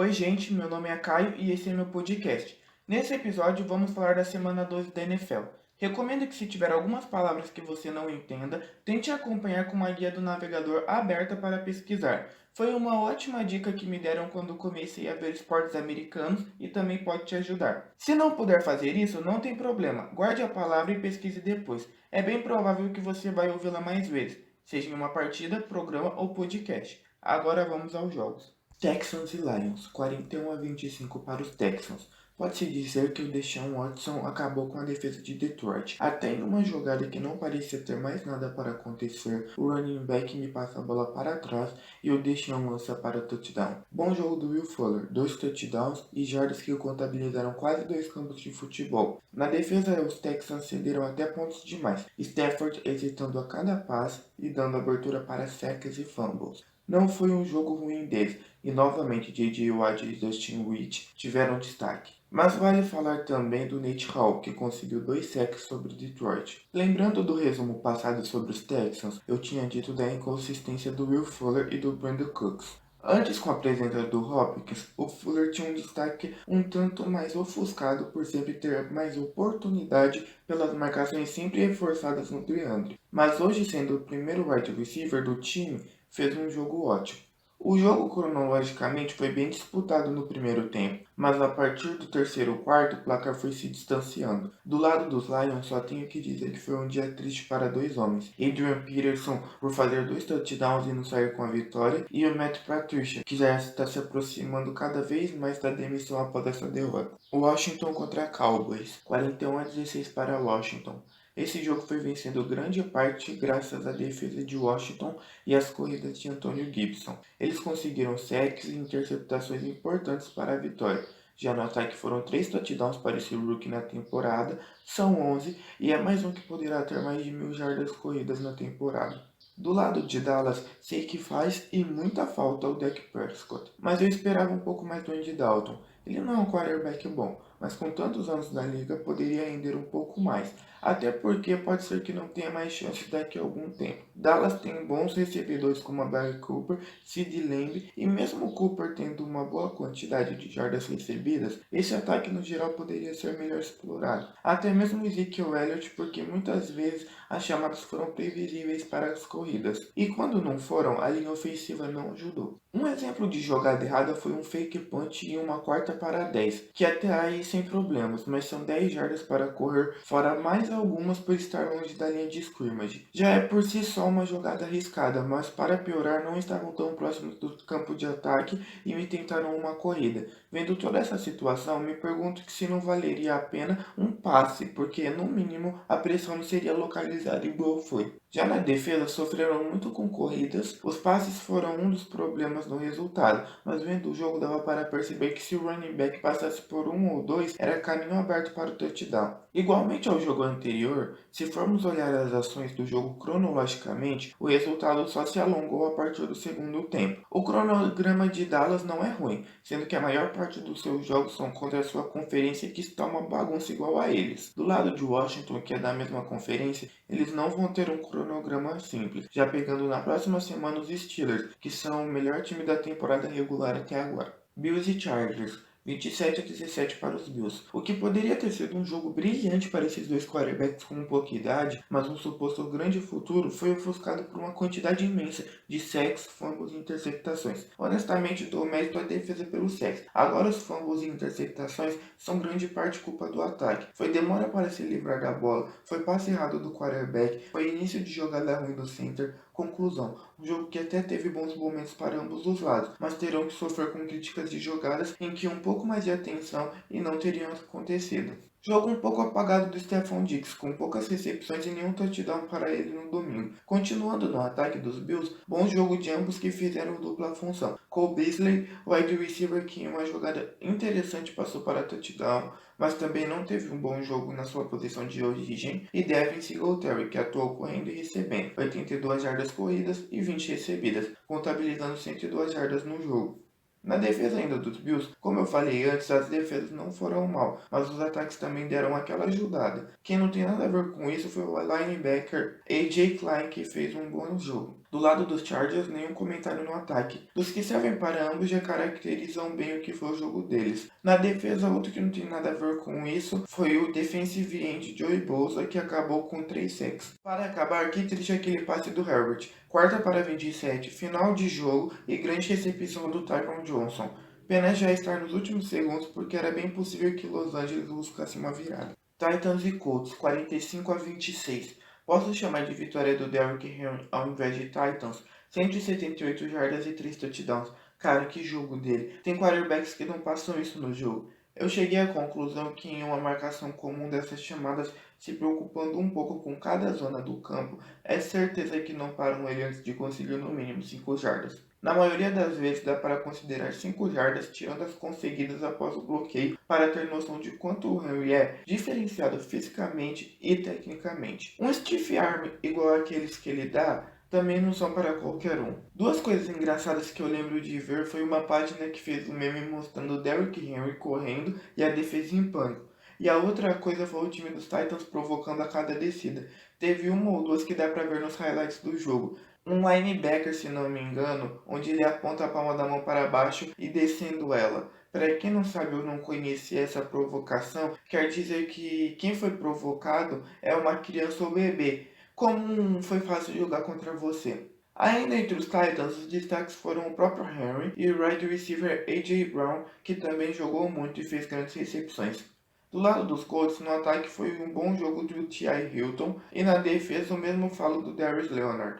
Oi, gente, meu nome é Caio e esse é meu podcast. Nesse episódio, vamos falar da semana 12 da NFL. Recomendo que, se tiver algumas palavras que você não entenda, tente acompanhar com uma guia do navegador aberta para pesquisar. Foi uma ótima dica que me deram quando comecei a ver esportes americanos e também pode te ajudar. Se não puder fazer isso, não tem problema, guarde a palavra e pesquise depois. É bem provável que você vai ouvi-la mais vezes, seja em uma partida, programa ou podcast. Agora vamos aos jogos. Texans e Lions, 41-25 para os Texans. Pode-se dizer que o Deshaun Watson acabou com a defesa de Detroit. Até em uma jogada que não parecia ter mais nada para acontecer, o running back me passa a bola para trás e o Deshaun lança para touchdown. Bom jogo do Will Fuller, 2 touchdowns e jardas que contabilizaram quase 2 campos de futebol. Na defesa, os Texans cederam até pontos demais, Stafford hesitando a cada passe e dando abertura para sacks e fumbles. Não foi um jogo ruim deles, e novamente J.J. Watt e Justin Witt tiveram destaque. Mas vale falar também do Nate Hall, que conseguiu 2 sacks sobre Detroit. Lembrando do resumo passado sobre os Texans, eu tinha dito da inconsistência do Will Fuller e do Brandon Cooks. Antes, com a presença do Hopkins, o Fuller tinha um destaque um tanto mais ofuscado por sempre ter mais oportunidade pelas marcações sempre reforçadas no triângulo. Mas hoje, sendo o primeiro wide receiver do time, fez um jogo ótimo. O jogo cronologicamente foi bem disputado no primeiro tempo, mas a partir do terceiro quarto o placar foi se distanciando. Do lado dos Lions, só tenho que dizer que foi um dia triste para dois homens. Adrian Peterson por fazer 2 touchdowns e não sair com a vitória, e o Matt Patricia, que já está se aproximando cada vez mais da demissão após essa derrota. Washington contra Cowboys, 41-16 para Washington. Esse jogo foi vencido grande parte graças à defesa de Washington e às corridas de Antonio Gibson. Eles conseguiram sacks e interceptações importantes para a vitória. Já no ataque foram 3 touchdowns para esse rookie na temporada, são 11 e é mais um que poderá ter mais de 1.000 jardas corridas na temporada. Do lado de Dallas, sei que faz e muita falta o Dak Prescott, mas eu esperava um pouco mais do Andy Dalton. Ele não é um quarterback bom, mas com tantos anos na liga poderia render um pouco mais, até porque pode ser que não tenha mais chance daqui a algum tempo. Dallas tem bons recebedores como a Barry Cooper, Sid Lamb e mesmo Cooper tendo uma boa quantidade de jardas recebidas, esse ataque no geral poderia ser melhor explorado. Até mesmo Ezekiel Elliott, porque muitas vezes as chamadas foram previsíveis para as corridas, e quando não foram, a linha ofensiva não ajudou. Um exemplo de jogada errada foi um fake punch em uma quarta para 10, que até aí sem problemas, mas são 10 jardas para correr, fora mais algumas por estar longe da linha de scrimmage. Já é por si só uma jogada arriscada, mas para piorar não estavam tão próximos do campo de ataque e me tentaram uma corrida. Vendo toda essa situação, me pergunto se não valeria a pena um passe, porque no mínimo a pressão não seria localizada igual foi. Já na defesa, sofreram muito com corridas, os passes foram um dos problemas no resultado, mas vendo o jogo dava para perceber que se o running back passasse por um ou dois, era caminho aberto para o touchdown. Igualmente ao jogo anterior, se formos olhar as ações do jogo cronologicamente, o resultado só se alongou a partir do segundo tempo. O cronograma de Dallas não é ruim, sendo que a maior parte dos seus jogos são contra a sua conferência que está uma bagunça igual a eles. Do lado de Washington, que é da mesma conferência, eles não vão ter um cronograma simples, já pegando na próxima semana os Steelers, que são o melhor time da temporada regular até agora. Bills e Chargers, 27-17 para os Bills, o que poderia ter sido um jogo brilhante para esses dois quarterbacks com pouca idade, mas um suposto grande futuro foi ofuscado por uma quantidade imensa de sacks, fumbles e interceptações. Honestamente, dou mérito à defesa pelos sacks. Agora os fumbles e interceptações são grande parte culpa do ataque. Foi demora para se livrar da bola, foi passe errado do quarterback, foi início de jogada ruim do center. Conclusão, um jogo que até teve bons momentos para ambos os lados, mas terão que sofrer com críticas de jogadas em que um pouco mais de atenção e não teriam acontecido. Jogo um pouco apagado do Stephon Diggs, com poucas recepções e nenhum touchdown para ele no domingo. Continuando no ataque dos Bills, bom jogo de ambos que fizeram dupla função. Cole Beasley, wide receiver que em uma jogada interessante passou para touchdown, mas também não teve um bom jogo na sua posição de origem, e Devin Singletary, que atuou correndo e recebendo 82 jardas corridas e 20 recebidas, contabilizando 102 jardas no jogo. Na defesa ainda dos Bills, como eu falei antes, as defesas não foram mal, mas os ataques também deram aquela ajudada. Quem não tem nada a ver com isso foi o linebacker AJ Klein, que fez um bom jogo. Do lado dos Chargers, nenhum comentário no ataque. Dos que servem para ambos já caracterizam bem o que foi o jogo deles. Na defesa, outro que não tem nada a ver com isso foi o defensive end Joey Bosa, que acabou com 3 sacks. Para acabar, que triste aquele passe do Herbert. Quarta para 27, final de jogo e grande recepção do Tyron Johnson. Pena já estar nos últimos segundos porque era bem possível que Los Angeles buscasse uma virada. Titans e Colts, 45-26. Posso chamar de vitória do Derrick Henry ao invés de Titans? 178 jardas e 3 touchdowns. Cara, que jogo dele. Tem quarterbacks que não passam isso no jogo. Eu cheguei à conclusão que em uma marcação comum dessas chamadas, se preocupando um pouco com cada zona do campo, é certeza que não param ele antes de conseguir no mínimo 5 jardas. Na maioria das vezes dá para considerar 5 jardas tirando as conseguidas após o bloqueio para ter noção de quanto o Henry é diferenciado fisicamente e tecnicamente. Um stiff arm igual aqueles que ele dá também não são para qualquer um. Duas coisas engraçadas que eu lembro de ver foi uma página que fez um meme mostrando o Derrick Henry correndo e a defesa em pânico. E a outra coisa foi o time dos Titans provocando a cada descida. Teve uma ou duas que dá pra ver nos highlights do jogo. Um linebacker, se não me engano, onde ele aponta a palma da mão para baixo e descendo ela. Para quem não sabe ou não conhecia essa provocação, quer dizer que quem foi provocado é uma criança ou bebê. Como foi fácil jogar contra você? Ainda entre os Titans, os destaques foram o próprio Henry e o wide receiver A.J. Brown, que também jogou muito e fez grandes recepções. Do lado dos Colts, no ataque foi um bom jogo do T.I. Hilton e na defesa o mesmo falo do Darius Leonard.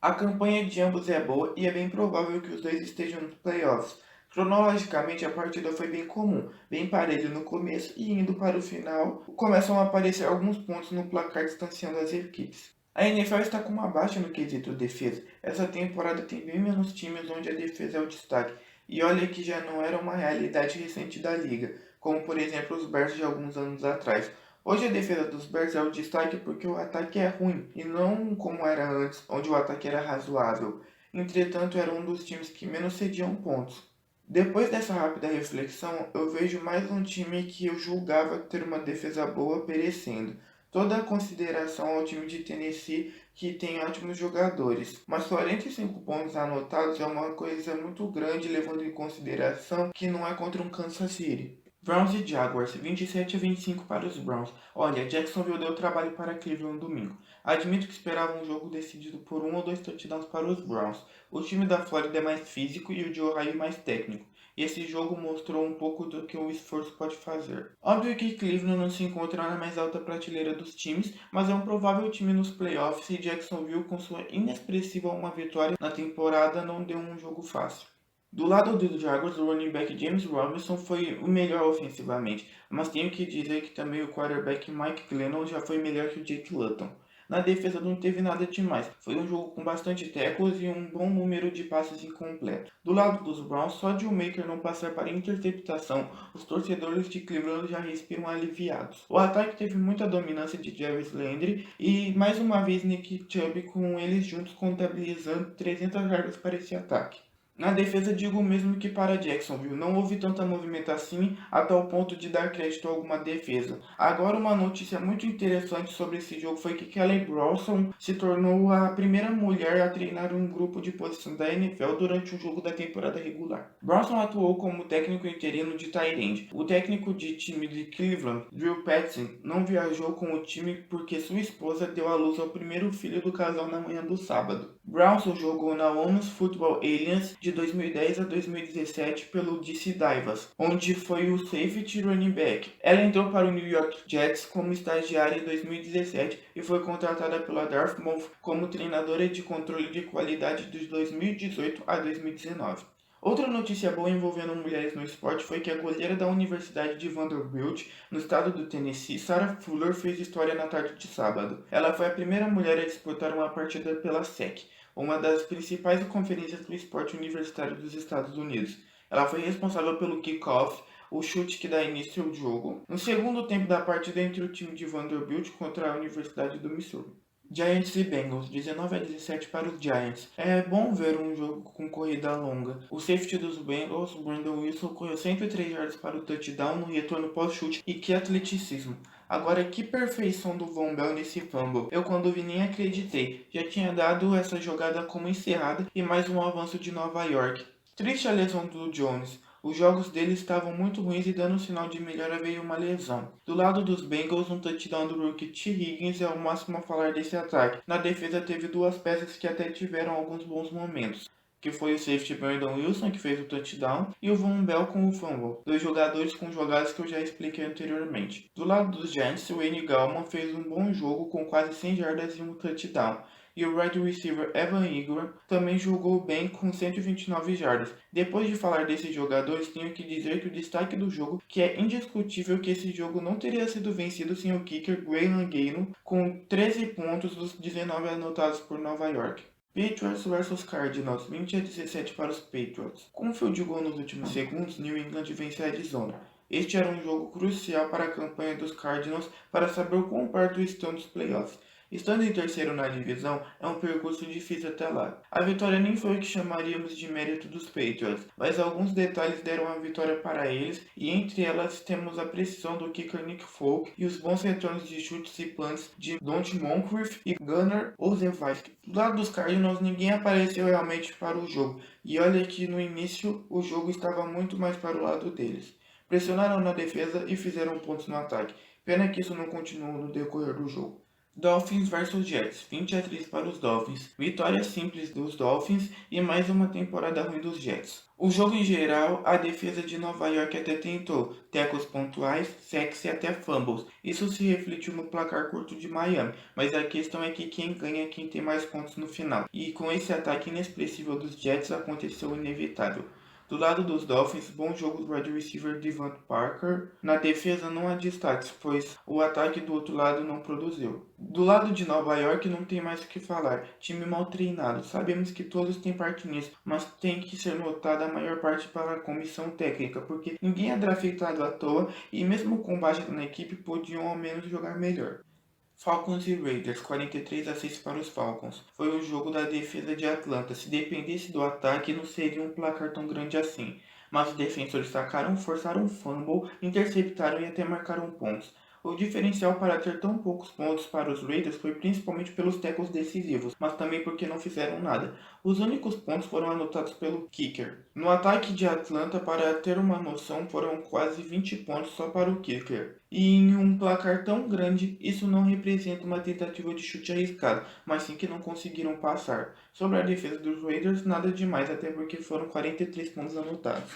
A campanha de ambos é boa e é bem provável que os dois estejam nos playoffs. Cronologicamente, a partida foi bem comum, bem parelho no começo e indo para o final, começam a aparecer alguns pontos no placar distanciando as equipes. A NFL está com uma baixa no quesito defesa. Essa temporada tem bem menos times onde a defesa é o destaque. E olha que já não era uma realidade recente da liga, como por exemplo os Bears de alguns anos atrás. Hoje a defesa dos Bears é o destaque porque o ataque é ruim, e não como era antes, onde o ataque era razoável. Entretanto, era um dos times que menos cediam pontos. Depois dessa rápida reflexão, eu vejo mais um time que eu julgava ter uma defesa boa perecendo. Toda a consideração ao time de Tennessee, que tem ótimos jogadores, mas 45 pontos anotados é uma coisa muito grande levando em consideração que não é contra um Kansas City. Browns e Jaguars, 27-25 para os Browns. Olha, Jacksonville deu trabalho para Cleveland no domingo. Admito que esperava um jogo decidido por um ou dois touchdowns para os Browns. O time da Flórida é mais físico e o de Ohio mais técnico. E esse jogo mostrou um pouco do que o esforço pode fazer. Óbvio que Cleveland não se encontra na mais alta prateleira dos times, mas é um provável time nos playoffs e Jacksonville, com sua inexpressiva uma vitória na temporada, não deu um jogo fácil. Do lado dos Jaguars, o running back James Robinson foi o melhor ofensivamente, mas tenho que dizer que também o quarterback Mike Glennon já foi melhor que o Jake Luton. Na defesa não teve nada demais, foi um jogo com bastante tackles e um bom número de passes incompletos. Do lado dos Browns, só de o Maker não passar para interceptação, os torcedores de Cleveland já respiram aliviados. O ataque teve muita dominância de Jarvis Landry e mais uma vez Nick Chubb com eles juntos contabilizando 300 jardas para esse ataque. Na defesa digo o mesmo que para Jacksonville, não houve tanta movimentação assim a tal ponto de dar crédito a alguma defesa. Agora uma notícia muito interessante sobre esse jogo foi que Kelly Bronson se tornou a primeira mulher a treinar um grupo de posição da NFL durante um jogo da temporada regular. Bronson atuou como técnico interino de tight end. O técnico de time de Cleveland, Drew Petzing, não viajou com o time porque sua esposa deu à luz ao primeiro filho do casal na manhã do sábado. Bronson jogou na Women's Football Alliance de 2010 a 2017 pelo DC Divas, onde foi o safety running back. Ela entrou para o New York Jets como estagiária em 2017 e foi contratada pela Dartmouth como treinadora de controle de qualidade de 2018 a 2019. Outra notícia boa envolvendo mulheres no esporte foi que a goleira da Universidade de Vanderbilt, no estado do Tennessee, Sarah Fuller, fez história na tarde de sábado. Ela foi a primeira mulher a disputar uma partida pela SEC, uma das principais conferências do esporte universitário dos Estados Unidos. Ela foi responsável pelo kickoff, o chute que dá início ao jogo, no segundo tempo da partida entre o time de Vanderbilt contra a Universidade do Missouri. Giants e Bengals, 19-17 para os Giants. É bom ver um jogo com corrida longa. O safety dos Bengals, Brandon Wilson, correu 103 yardas para o touchdown no retorno pós-chute e que atleticismo. Agora, que perfeição do Von Bell nesse fumble. Eu quando vi nem acreditei. Já tinha dado essa jogada como encerrada e mais um avanço de Nova York. Triste a lesão do Jones. Os jogos dele estavam muito ruins e dando sinal de melhora veio uma lesão. Do lado dos Bengals, um touchdown do rookie T. Higgins é o máximo a falar desse ataque. Na defesa teve duas peças que até tiveram alguns bons momentos, que foi o safety Brandon Wilson, que fez o touchdown, e o Von Bell com o fumble, dois jogadores com jogadas que eu já expliquei anteriormente. Do lado dos Giants, o Wayne Gallman fez um bom jogo com quase 100 jardas e um touchdown. E o wide receiver Evan Ingram também jogou bem com 129 jardas. Depois de falar desses jogadores, tenho que dizer que o destaque do jogo, que é indiscutível que esse jogo não teria sido vencido sem o kicker Graylan Gano, com 13 pontos dos 19 anotados por Nova York. Patriots vs Cardinals, 20-17 para os Patriots. Com um field goal nos últimos segundos, New England vence a Arizona. Este era um jogo crucial para a campanha dos Cardinals para saber o quão perto estão dos playoffs. Estando em terceiro na divisão, é um percurso difícil até lá. A vitória nem foi o que chamaríamos de mérito dos Patriots, mas alguns detalhes deram a vitória para eles, e entre elas temos a precisão do kicker Nick Folk e os bons retornos de chutes e punts de Don't Moncrief e Gunnar Olszewski. Do lado dos Cardinals, ninguém apareceu realmente para o jogo, e olha que no início o jogo estava muito mais para o lado deles. Pressionaram na defesa e fizeram pontos no ataque. Pena que isso não continuou no decorrer do jogo. Dolphins vs Jets, 20-3 para os Dolphins. Vitória simples dos Dolphins e mais uma temporada ruim dos Jets. O jogo em geral, a defesa de Nova York até tentou tackles pontuais, sacks e até fumbles. Isso se refletiu no placar curto de Miami, mas a questão é que quem ganha é quem tem mais pontos no final. E com esse ataque inexpressivo dos Jets aconteceu o inevitável. Do lado dos Dolphins, bom jogo do wide receiver Devontae Parker. Na defesa não há destaques, pois o ataque do outro lado não produziu. Do lado de Nova York não tem mais o que falar, time mal treinado. Sabemos que todos têm parte nisso, mas tem que ser notada a maior parte para a comissão técnica, porque ninguém é draftado à toa e mesmo com baixa na equipe podiam ao menos jogar melhor. Falcons e Raiders, 43-6 para os Falcons. Foi o jogo da defesa de Atlanta. Se dependesse do ataque, não seria um placar tão grande assim. Mas os defensores sacaram, forçaram um fumble, interceptaram e até marcaram pontos. O diferencial para ter tão poucos pontos para os Raiders foi principalmente pelos tackles decisivos, mas também porque não fizeram nada. Os únicos pontos foram anotados pelo kicker. No ataque de Atlanta, para ter uma noção, foram quase 20 pontos só para o kicker. E em um placar tão grande, isso não representa uma tentativa de chute arriscado, mas sim que não conseguiram passar. Sobre a defesa dos Raiders, nada demais, até porque foram 43 pontos anotados.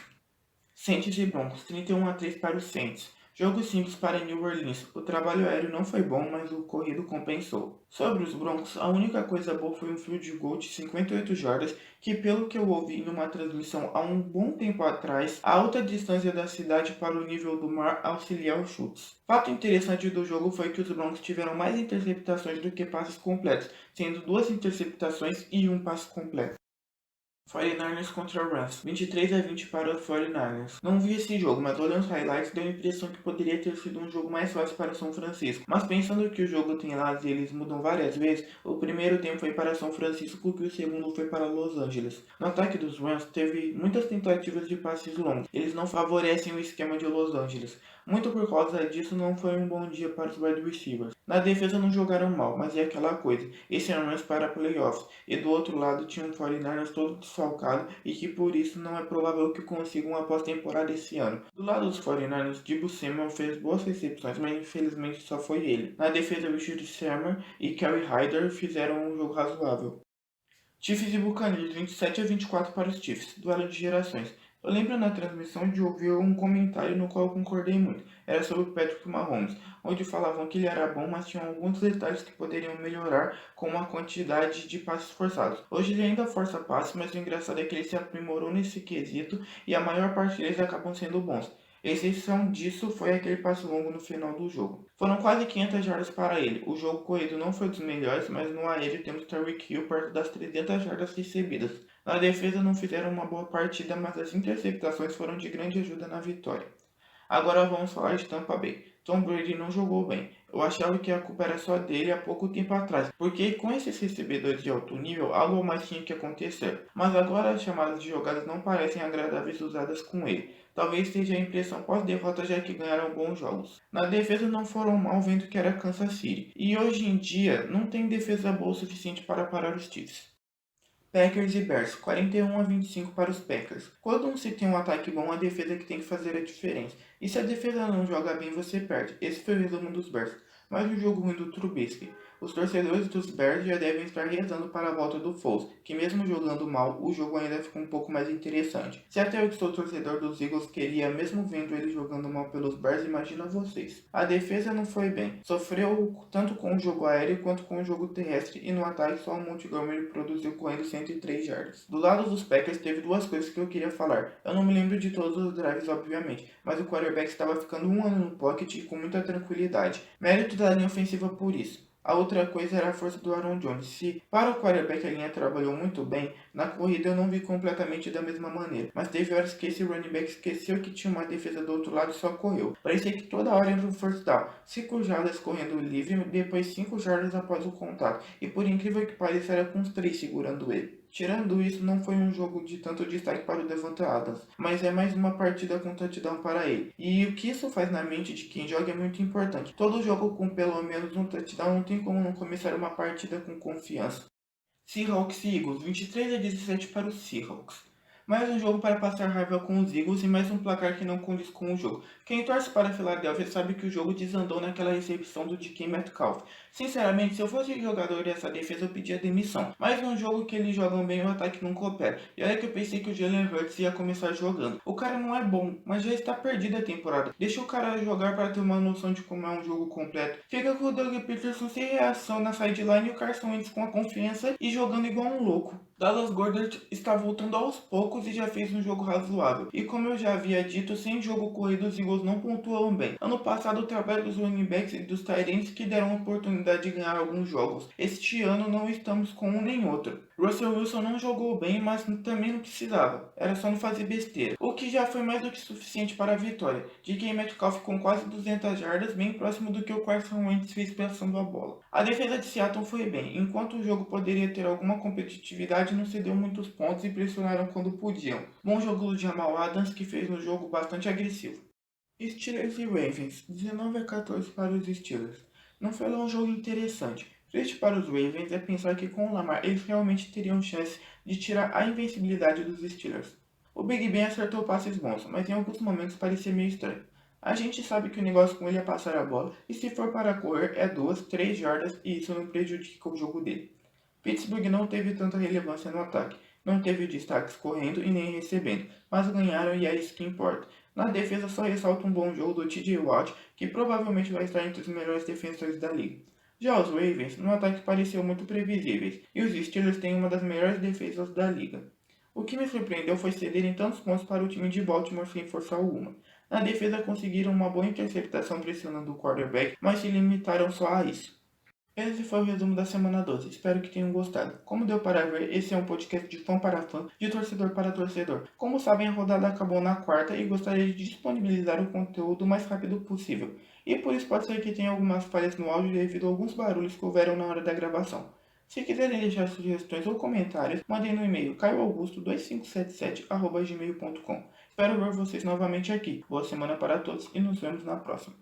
Saints e Broncos, 31-3 para os Saints. Jogo simples para New Orleans. O trabalho aéreo não foi bom, mas o corrido compensou. Sobre os Broncos, a única coisa boa foi um field goal de 58 jardas, que pelo que eu ouvi numa transmissão há um bom tempo atrás, a alta distância da cidade para o nível do mar auxilia os chutes. Fato interessante do jogo foi que os Broncos tiveram mais interceptações do que passes completos, sendo 2 interceptações e um passe completo. 49ers contra Rams, 23-20 para os 49ers. Não vi esse jogo, mas olhando os highlights deu a impressão que poderia ter sido um jogo mais fácil para São Francisco. Mas pensando que o jogo tem lados e eles mudam várias vezes, o primeiro tempo foi para São Francisco e o segundo foi para Los Angeles. No ataque dos Rams teve muitas tentativas de passes longos. Eles não favorecem o esquema de Los Angeles. Muito por causa disso não foi um bom dia para os wide receivers. Na defesa não jogaram mal, mas é aquela coisa. Esse é um Rams para playoffs. E do outro lado tinha um 49ers todo desfalcado e que por isso não é provável que consigam uma pós-temporada esse ano. Do lado dos 49ers, Deebo Samuel fez boas recepções, mas infelizmente só foi ele. Na defesa, Richard Sherman e Kerry Hyder fizeram um jogo razoável. Chiefs e Buccaneers, 27-24 para os Chiefs, duelo de gerações. Eu lembro na transmissão de ouvir um comentário no qual eu concordei muito. Era sobre o Patrick Mahomes, onde falavam que ele era bom, mas tinham alguns detalhes que poderiam melhorar, como a quantidade de passes forçados. Hoje ele ainda força passes, mas o engraçado é que ele se aprimorou nesse quesito e a maior parte deles acabam sendo bons. Exceção disso foi aquele passo longo no final do jogo. Foram quase 500 jardas para ele. O jogo corrido não foi dos melhores, mas no aéreo temos Tyreek Hill perto das 300 jardas recebidas. Na defesa não fizeram uma boa partida, mas as interceptações foram de grande ajuda na vitória. Agora vamos falar de Tampa Bay. Tom Brady não jogou bem. Eu achava que a culpa era só dele há pouco tempo atrás, porque com esses recebedores de alto nível, algo mais tinha que acontecer. Mas agora as chamadas de jogadas não parecem agradáveis usadas com ele. Talvez seja a impressão pós-derrota, já que ganharam bons jogos. Na defesa não foram mal, vendo que era Kansas City. E hoje em dia não tem defesa boa o suficiente para parar os Chiefs. Packers e Bears, 41-25 para os Packers. Quando se tem um ataque bom, a defesa que tem que fazer a diferença. E se a defesa não joga bem, você perde. Esse foi o resumo dos Bears. Mais um jogo ruim do Trubisky. Os torcedores dos Bears já devem estar rezando para a volta do Foles, que mesmo jogando mal, o jogo ainda fica um pouco mais interessante. Se até eu que sou torcedor dos Eagles queria, mesmo vendo ele jogando mal pelos Bears, imagina vocês. A defesa não foi bem. Sofreu tanto com o jogo aéreo quanto com o jogo terrestre, e no ataque só o Montgomery produziu correndo 103 jardas. Do lado dos Packers teve duas coisas que eu queria falar. Eu não me lembro de todos os drives, obviamente, mas o quarterback estava ficando um ano no pocket e com muita tranquilidade. Mérito da linha ofensiva por isso. A outra coisa era a força do Aaron Jones. Se para o quarterback a linha trabalhou muito bem, na corrida eu não vi completamente da mesma maneira. Mas teve horas que esse running back esqueceu que tinha uma defesa do outro lado e só correu. Parecia que toda hora era um first down. 5 jardas correndo livre, depois 5 jardas após o contato. E por incrível que pareça, era com os 3 segurando ele. Tirando isso, não foi um jogo de tanto destaque para o Davante Adams, mas é mais uma partida com touchdown para ele. E o que isso faz na mente de quem joga é muito importante. Todo jogo com pelo menos um touchdown não tem como não começar uma partida com confiança. Seahawks e Eagles, 23-17 para os Seahawks. Mais um jogo para passar raiva com os Eagles e mais um placar que não condiz com o jogo. Quem torce para a Philadelphia sabe que o jogo desandou naquela recepção do DK Metcalf. Sinceramente, se eu fosse jogador dessa defesa, eu pedia demissão. Mas num jogo que eles jogam bem, o ataque não coopera. E olha que eu pensei que o Jalen Hurts ia começar jogando. O cara não é bom, mas já está perdido a temporada. Deixa o cara jogar para ter uma noção de como é um jogo completo. Fica com o Doug Peterson sem reação na sideline e o Carson Wentz com a confiança e jogando igual um louco. Dallas Goedert está voltando aos poucos e já fez um jogo razoável. E como eu já havia dito, sem jogo corrido os Eagles não pontuam bem. Ano passado o trabalho dos running backs e dos tight ends que deram a oportunidade de ganhar alguns jogos. Este ano não estamos com um nem outro. Russell Wilson não jogou bem, mas também não precisava. Era só não fazer besteira. O que já foi mais do que suficiente para a vitória. DK Metcalf com quase 200 jardas, bem próximo do que o Carson Wentz fez passando a bola. A defesa de Seattle foi bem. Enquanto o jogo poderia ter alguma competitividade, não cedeu muitos pontos e pressionaram quando podiam. Bom jogo do Jamal Adams, que fez um jogo bastante agressivo. Steelers e Ravens, 19-14 para os Steelers. Não foi lá um jogo interessante. Triste para os Ravens é pensar que com o Lamar eles realmente teriam chance de tirar a invencibilidade dos Steelers. O Big Ben acertou passes bons, mas em alguns momentos parecia meio estranho. A gente sabe que o negócio com ele é passar a bola, e se for para correr é 2, 3 jardas e isso não prejudica o jogo dele. Pittsburgh não teve tanta relevância no ataque, não teve destaques correndo e nem recebendo, mas ganharam e é isso que importa. Na defesa só ressalta um bom jogo do TJ Watt, que provavelmente vai estar entre os melhores defensores da liga. Já os Ravens, no ataque pareciam muito previsíveis, e os Steelers têm uma das melhores defesas da liga. O que me surpreendeu foi cederem tantos pontos para o time de Baltimore sem força alguma. Na defesa conseguiram uma boa interceptação pressionando o quarterback, mas se limitaram só a isso. Esse foi o resumo da semana 12. Espero que tenham gostado. Como deu para ver, esse é um podcast de fã para fã, de torcedor para torcedor. Como sabem, a rodada acabou na quarta e gostaria de disponibilizar o conteúdo o mais rápido possível. E por isso pode ser que tenha algumas falhas no áudio devido a alguns barulhos que houveram na hora da gravação. Se quiserem deixar sugestões ou comentários, mandem no e-mail caioaugusto2577@gmail.com. Espero ver vocês novamente aqui. Boa semana para todos e nos vemos na próxima.